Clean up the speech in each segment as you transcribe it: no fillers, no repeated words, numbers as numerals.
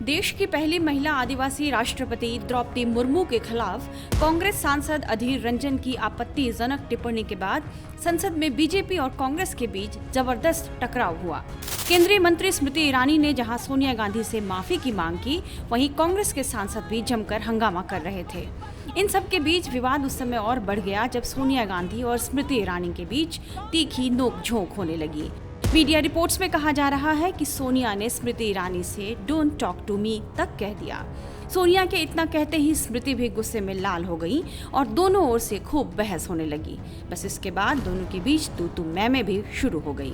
देश की पहली महिला आदिवासी राष्ट्रपति द्रौपदी मुर्मू के खिलाफ कांग्रेस सांसद अधीर रंजन की आपत्तिजनक टिप्पणी के बाद संसद में बीजेपी और कांग्रेस के बीच जबरदस्त टकराव हुआ। केंद्रीय मंत्री स्मृति ईरानी ने जहां सोनिया गांधी से माफी की मांग की, वहीं कांग्रेस के सांसद भी जमकर हंगामा कर रहे थे। इन सब के बीच विवाद उस समय और बढ़ गया जब सोनिया गांधी और स्मृति ईरानी के बीच तीखी नोक-झोंक होने लगी। मीडिया रिपोर्ट्स में कहा जा रहा है कि सोनिया ने स्मृति ईरानी से डोंट टॉक टू मी तक कह दिया। सोनिया के इतना कहते ही स्मृति भी गुस्से में लाल हो गई और दोनों ओर से खूब बहस होने लगी। बस इसके बाद दोनों के बीच तू मैं भी शुरू हो गई।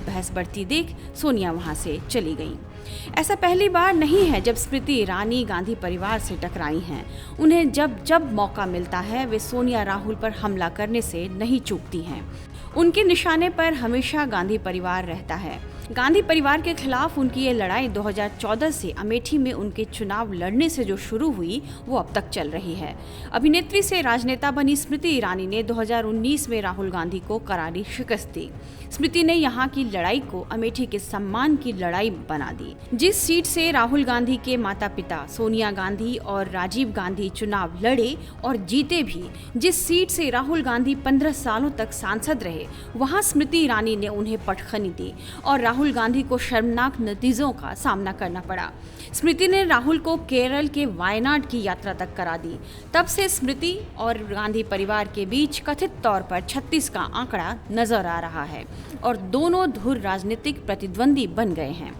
बहस बढ़ती देख सोनिया वहां से चली गई। ऐसा पहली बार नहीं है जब स्मृति ईरानी गांधी परिवार से टकराई हैं। उन्हें जब मौका मिलता है वे सोनिया राहुल पर हमला करने से नहीं चूकती हैं। उनके निशाने पर हमेशा गांधी परिवार रहता है। गांधी परिवार के खिलाफ उनकी ये लड़ाई 2014 से अमेठी में उनके चुनाव लड़ने से जो शुरू हुई वो अब तक चल रही है। अभिनेत्री से राजनेता बनी स्मृति ईरानी ने 2019 में राहुल गांधी को करारी शिकस्त दी। स्मृति ने यहाँ की लड़ाई को अमेठी के सम्मान की लड़ाई बना दी। जिस सीट से राहुल गांधी के माता पिता सोनिया गांधी और राजीव गांधी चुनाव लड़े और जीते भी, जिस सीट से राहुल गांधी 15 सालों तक सांसद रहे, वहाँ स्मृति ईरानी ने उन्हें पटखनी दी और राहुल गांधी को शर्मनाक नतीजों का सामना करना पड़ा। स्मृति ने राहुल को केरल के वायनाड की यात्रा तक करा दी। तब से स्मृति और गांधी परिवार के बीच कथित तौर पर 36 का आंकड़ा नजर आ रहा है और दोनों धुर राजनीतिक प्रतिद्वंदी बन गए हैं।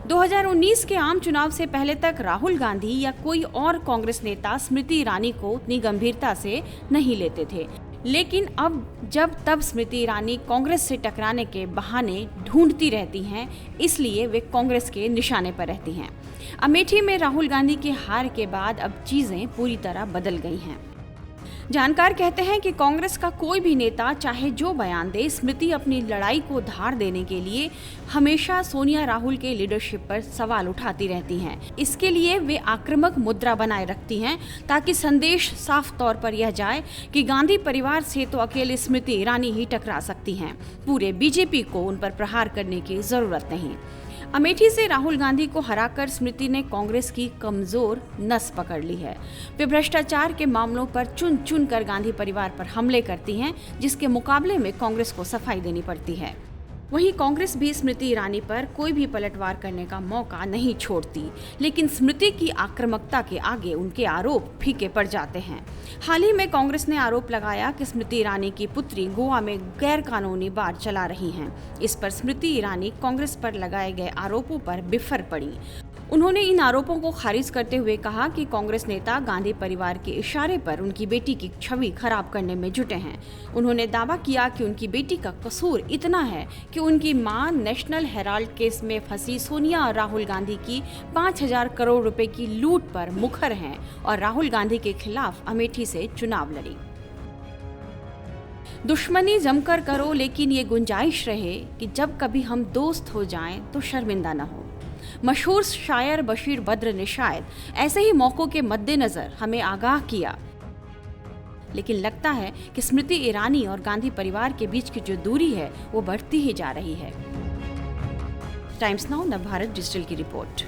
2019 के आम चुनाव से पहले तक राहुल गांधी या कोई और कांग्रेस नेता स्मृति ईरानी को उतनी गंभीरता से नहीं लेते थे, लेकिन अब जब तब स्मृति ईरानी कांग्रेस से टकराने के बहाने ढूंढती रहती हैं, इसलिए वे कांग्रेस के निशाने पर रहती हैं। अमेठी में राहुल गांधी की हार के बाद अब चीजें पूरी तरह बदल गई हैं। जानकार कहते हैं कि कांग्रेस का कोई भी नेता चाहे जो बयान दे, स्मृति अपनी लड़ाई को धार देने के लिए हमेशा सोनिया राहुल के लीडरशिप पर सवाल उठाती रहती हैं। इसके लिए वे आक्रामक मुद्रा बनाए रखती हैं ताकि संदेश साफ तौर पर यह जाए कि गांधी परिवार से तो अकेले स्मृति ईरानी ही टकरा सकती हैं, पूरे बीजेपी को उन पर प्रहार करने की जरूरत नहीं। अमेठी से राहुल गांधी को हराकर स्मृति ने कांग्रेस की कमजोर नस पकड़ ली है। वे भ्रष्टाचार के मामलों पर चुन चुन कर गांधी परिवार पर हमले करती हैं, जिसके मुकाबले में कांग्रेस को सफाई देनी पड़ती है। वहीं कांग्रेस भी स्मृति ईरानी पर कोई भी पलटवार करने का मौका नहीं छोड़ती, लेकिन स्मृति की आक्रामकता के आगे उनके आरोप फीके पड़ जाते हैं। हाल ही में कांग्रेस ने आरोप लगाया कि स्मृति ईरानी की पुत्री गोवा में गैर कानूनी बार चला रही हैं। इस पर स्मृति ईरानी कांग्रेस पर लगाए गए आरोपों पर बिफर पड़ी। उन्होंने इन आरोपों को खारिज करते हुए कहा कि कांग्रेस नेता गांधी परिवार के इशारे पर उनकी बेटी की छवि खराब करने में जुटे हैं। उन्होंने दावा किया कि उनकी बेटी का कसूर इतना है कि उनकी मां नेशनल हेराल्ड केस में फंसी सोनिया और राहुल गांधी की 5,000 करोड़ रुपए की लूट पर मुखर हैं और राहुल गांधी के खिलाफ अमेठी से चुनाव लड़ी। दुश्मनी जमकर करो, लेकिन ये गुंजाइश रहे कि जब कभी हम दोस्त हो जाएं तो शर्मिंदा न हो। मशहूर शायर बशीर बद्र ने शायद ऐसे ही मौकों के मद्देनजर हमें आगाह किया, लेकिन लगता है कि स्मृति ईरानी और गांधी परिवार के बीच की जो दूरी है वो बढ़ती ही जा रही है। टाइम्स नाउ नवभारत डिजिटल की रिपोर्ट।